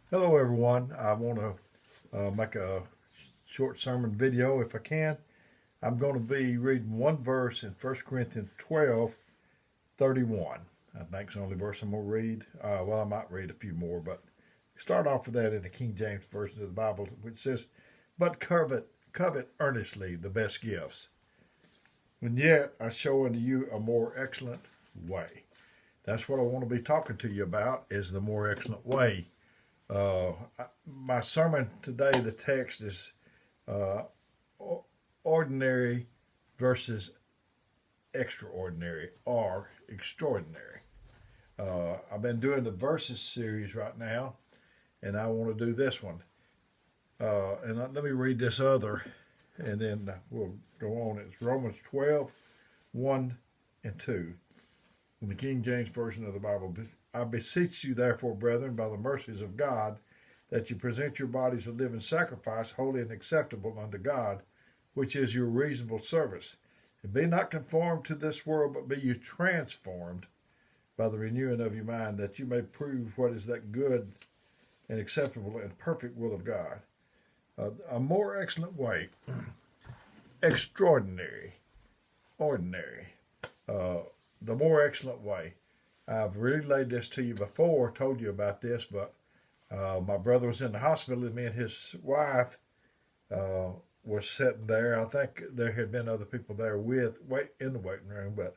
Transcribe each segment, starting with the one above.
Hello, everyone. I want to make a short sermon video if I can. I'm going to be reading one verse in 1 Corinthians 12:31. I think it's the only verse I'm going to read. I might read a few more, but start off with that in the King James Version of the Bible, which says, "But covet earnestly the best gifts, and yet I show unto you a more excellent way." That's what I want to be talking to you about, is the more excellent way. Uh, my sermon today, the text is uh, ordinary versus extraordinary or extraordinary. I've been doing the verses series right now, and I want to do this one. Let me read this other, and then we'll go on. It's Romans 12:1 and 2. In the King James Version of the Bible, I beseech you, therefore, brethren, by the mercies of God, that you present your bodies a living sacrifice, holy and acceptable unto God, which is your reasonable service. And be not conformed to this world, but be you transformed by the renewing of your mind, that you may prove what is that good and acceptable and perfect will of God. A more excellent way, extraordinary, ordinary. Uh, the more excellent way. I've relayed this to you before, told you about this, but my brother was in the hospital, and me and his wife uh, was sitting there. I think there had been other people there in the waiting room, but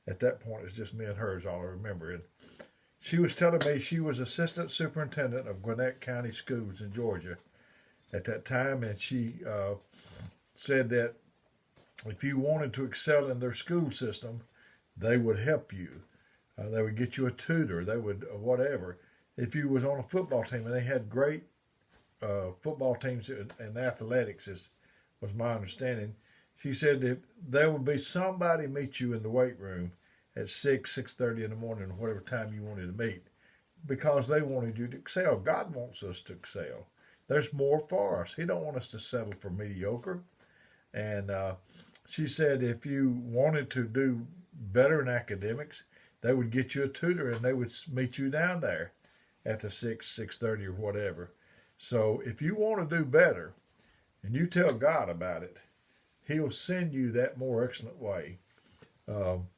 at that point it was just me and her is all I remember. And she was telling me she was assistant superintendent of Gwinnett County Schools in Georgia at that time, and she said that if you wanted to excel in their school system, they would help you. They would get you a tutor. They would whatever. If you was on a football team, and they had great football teams in athletics, was my understanding. She said that there would be somebody meet you in the weight room at 6:30 in the morning, whatever time you wanted to meet, because they wanted you to excel. God wants us to excel. There's more for us. He don't want us to settle for mediocre. And she said if you wanted to do better in academics, they would get you a tutor, and they would meet you down there at the 6:30 or whatever. So if you want to do better and you tell God about it, He'll send you that more excellent way. Um,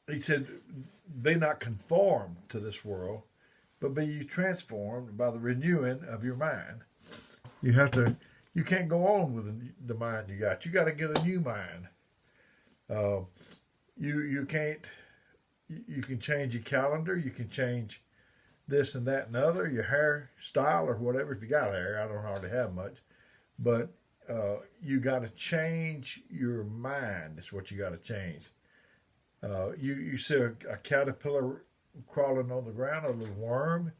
he said, "Be not conformed to this world, but be you transformed by the renewing of your mind." You have to. You can't go on with the mind you got. You got to get a new mind. Uh, you can't. You can change your calendar. You can change this and that and other. Your hairstyle or whatever. If you got hair, I don't hardly have much, but you got to change your mind. That's what you got to change. You see a caterpillar crawling on the ground, a little worm.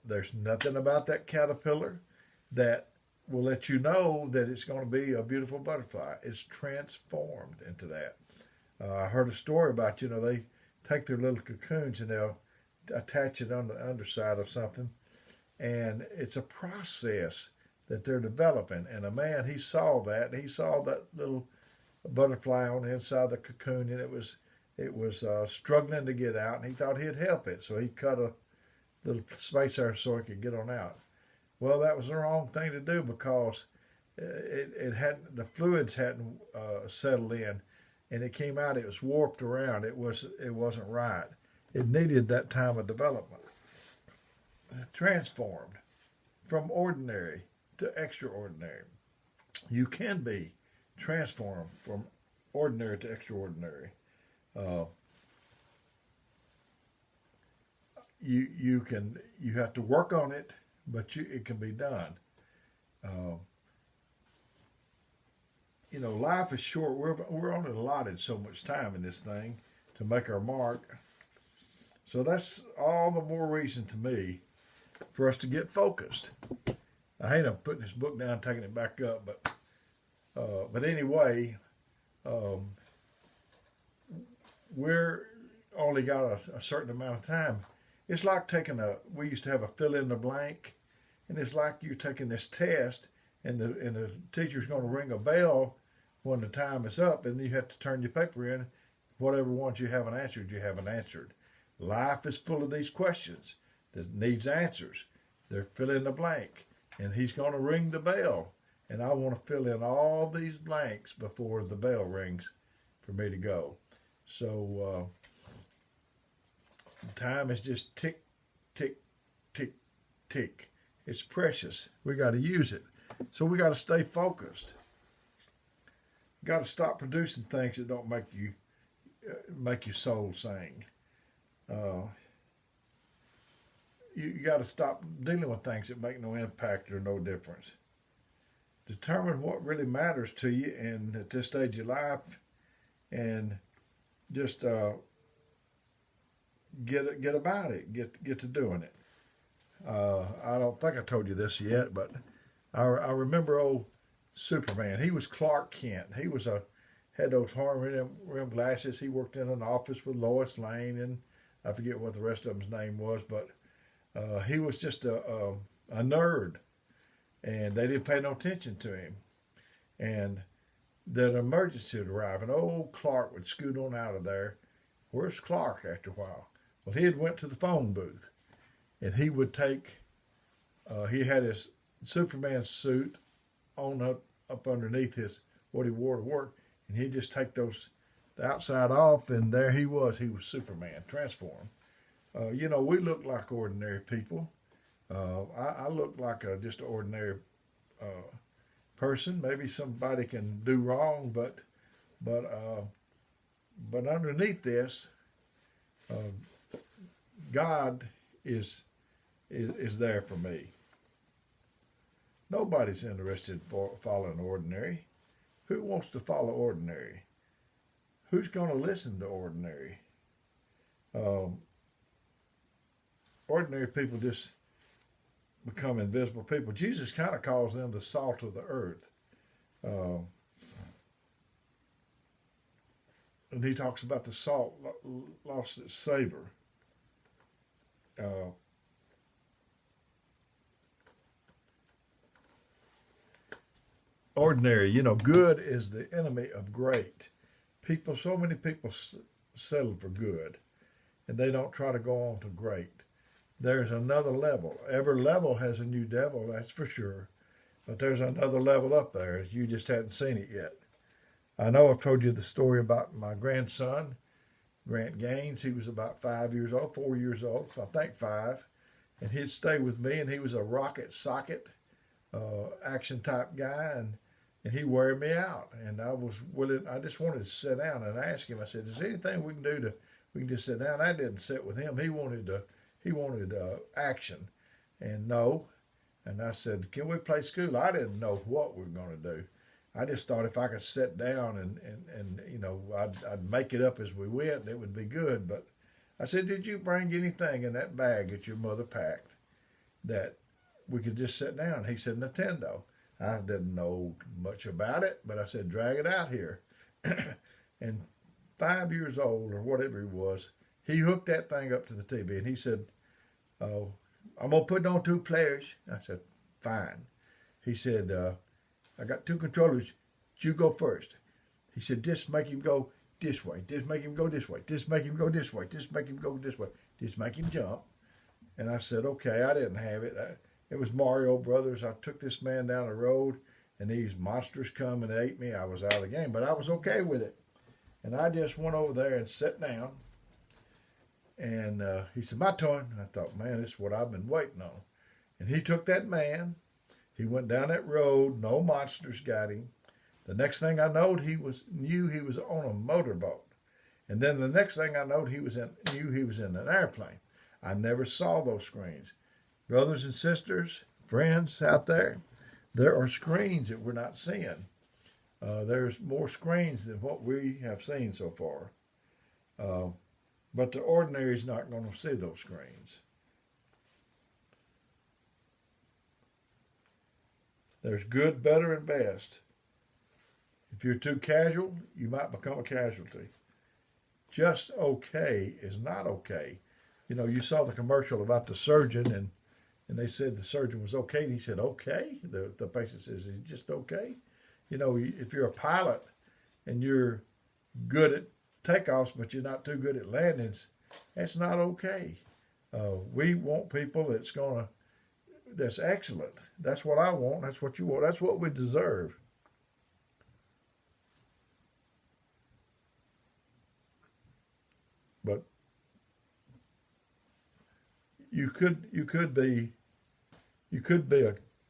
There's nothing about that caterpillar that will let you know that it's going to be a beautiful butterfly. It's transformed into that. I heard a story about, they take their little cocoons and they'll attach it on the underside of something. And it's a process that they're developing. And a man, he saw that. He saw that little butterfly on the inside of the cocoon, and it was struggling to get out. And he thought he'd help it. So he cut a little space there so it could get on out. Well, that was the wrong thing to do, because it hadn't, the fluids hadn't settled in, and it came out. It was warped around. It wasn't right. It needed that time of development. Transformed from ordinary to extraordinary. You can be transformed from ordinary to extraordinary. Uh, you have to work on it, but it can be done. Uh, Life is short. We're only allotted so much time in this thing to make our mark. So that's all the more reason to me for us to get focused. I hate I'm putting this book down, taking it back up, but anyway, um, we're only got a certain amount of time. It's like we used to have a fill in the blank, and it's like you taking this test, and the teacher's going to ring a bell when the time is up, and you have to turn your paper in. Whatever ones you haven't answered, you haven't answered. Life is full of these questions that needs answers. They're fill in the blank, and he's going to ring the bell. And I want to fill in all these blanks before the bell rings for me to go. So time is just tick, tick, tick, tick. It's precious. We got to use it. So we got to stay focused. Got to stop producing things that don't make your soul sing. You got to stop dealing with things that make no impact or no difference. Determine what really matters to you and at this stage of life, and just get about it. Get to doing it. I don't think I told you this yet, but I remember old Superman. He was Clark Kent. He was had those horn rim glasses. He worked in an office with Lois Lane, and I forget what the rest of his name was, but he was just a nerd, and they didn't pay no attention to him. And that emergency would arrive, and old Clark would scoot on out of there. Where's Clark after a while? Well, he had went to the phone booth, and he would take, he had his Superman suit on up underneath his, what he wore to work, and he'd just take the outside off, and there he was Superman, transformed. We look like ordinary people. I look like just an ordinary person. Maybe somebody can do wrong, but underneath this, God is there for me. Nobody's interested in following ordinary. Who wants to follow ordinary? Who's going to listen to ordinary? Ordinary people just become invisible people. Jesus kind of calls them the salt of the earth. And he talks about the salt lost its savor. Ordinary, good is the enemy of great. So many people settle for good, and they don't try to go on to great. There's another level. Every level has a new devil, that's for sure. But there's another level up there. You just hadn't seen it yet. I know I've told you the story about my grandson, Grant Gaines. He was about 4 years old, I think 5. And he'd stay with me, and he was a rocket socket action type guy, and he'd wear me out. And I just wanted to sit down and ask him. I said, is there anything we can do we can just sit down? I didn't sit with him. He wanted action. And no. And I said, can we play school? I didn't know what we were going to do. I just thought if I could sit down and I'd make it up as we went, and it would be good. But I said, did you bring anything in that bag that your mother packed that we could just sit down? He said, Nintendo. I didn't know much about it, but I said, drag it out here. And 5 years old or whatever he was, he hooked that thing up to the TV, and he said, oh, I'm going to put it on 2 players. I said, fine. He said, I got 2 controllers. You go first. He said, just make him go this way. Just make him go this way. Just make him go this way. Just make him go this way. Just make him jump. And I said, okay, I didn't have it. It was Mario Brothers. I took this man down the road, and these monsters come and ate me. I was out of the game, but I was okay with it. And I just went over there and sat down. And he said, my turn. And I thought, man, this is what I've been waiting on. And he took that man. He went down that road. No monsters got him. The next thing I knew, he was on a motorboat. And then the next thing I knew, he was in an airplane. I never saw those screens. Brothers and sisters, friends out there are screens that we're not seeing. There's more screens than what we have seen so far. But the ordinary is not going to see those screens. There's good, better, and best. If you're too casual, you might become a casualty. Just okay is not okay. You saw the commercial about the surgeon, and they said the surgeon was okay, and he said, okay? The patient says, is he just okay? If you're a pilot and you're good at takeoffs, but you're not too good at landings, That's not okay. We want people that's excellent. That's what I want. That's what you want. That's what we deserve. But you could be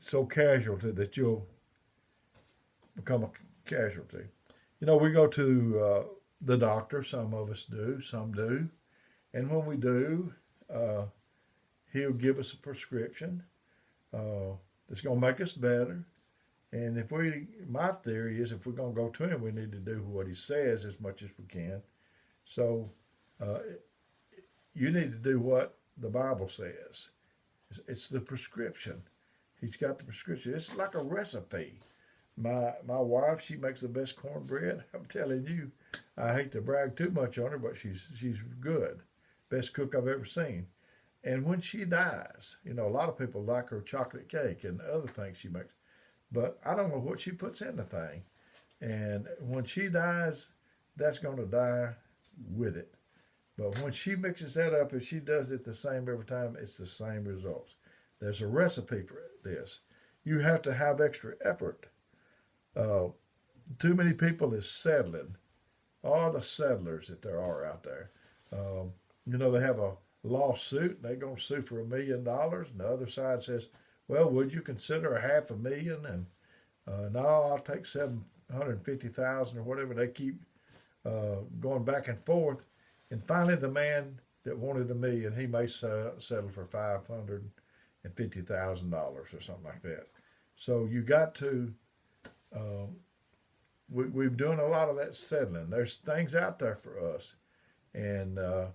so casualty that you'll become a casualty. We go to the doctor. Some of us do. Some do. And when we do, uh, he'll give us a prescription that's going to make us better. And my theory is, if we're going to go to him, we need to do what he says as much as we can. So uh, you need to do what the Bible says. It's the prescription. He's got the prescription. It's like a recipe. My wife, she makes the best cornbread. I'm telling you, I hate to brag too much on her, but she's good. Best cook I've ever seen. And when she dies, a lot of people like her chocolate cake and other things she makes, but I don't know what she puts in the thing. And when she dies, that's going to die with it. But when she mixes that up, if she does it the same every time, it's the same results. There's a recipe for this. You have to have extra effort. Uh, Too many people is settling. All the settlers that there are out there. They have a lawsuit. They're going to sue for $1 million. And the other side says, well, would you consider $500,000? And no, I'll take 750,000 or whatever. They keep going back and forth. And finally, the man that wanted $1 million, he may settle for $550,000 or something like that. So you got to. We've done a lot of that settling. There's things out there for us, and the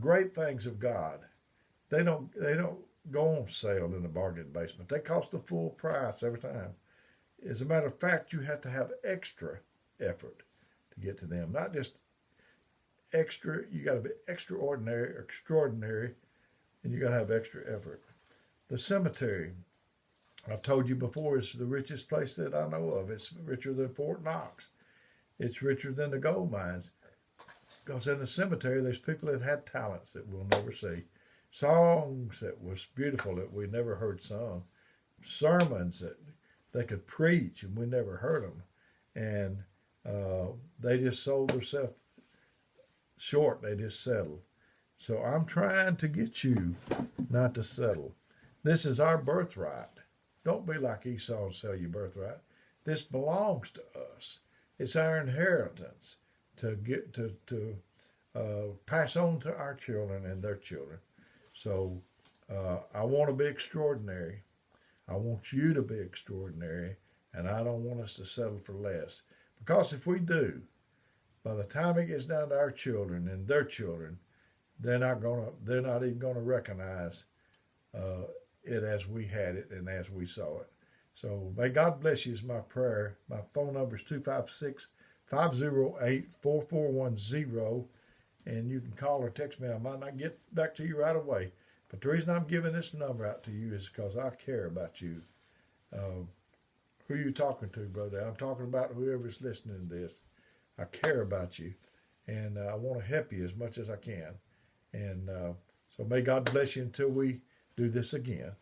great things of God, they don't go on sale in the bargain basement. They cost the full price every time. As a matter of fact, you have to have extra effort to get to them. Not just extra. You got to be extraordinary, and you got to have extra effort. The cemetery, I've told you before, is the richest place that I know of. It's richer than Fort Knox. It's richer than the gold mines. Because in the cemetery, there's people that had talents that we'll never see. Songs that was beautiful that we never heard sung. Sermons that they could preach and we never heard them. And they just sold themselves short. They just settled. So I'm trying to get you not to settle. This is our birthright. Don't be like Esau and sell your birthright. This belongs to us. It's our inheritance to get to pass on to our children and their children. So I want to be extraordinary. I want you to be extraordinary, and I don't want us to settle for less. Because if we do, by the time it gets down to our children and their children, they're not even gonna recognize it as we had it and as we saw it. So may God bless you is my prayer. My phone number is 256-508-4410. And you can call or text me. I might not get back to you right away. But the reason I'm giving this number out to you is because I care about you. Who you talking to, brother? I'm talking about whoever's listening to this. I care about you. And I want to help you as much as I can. And so may God bless you until we do this again.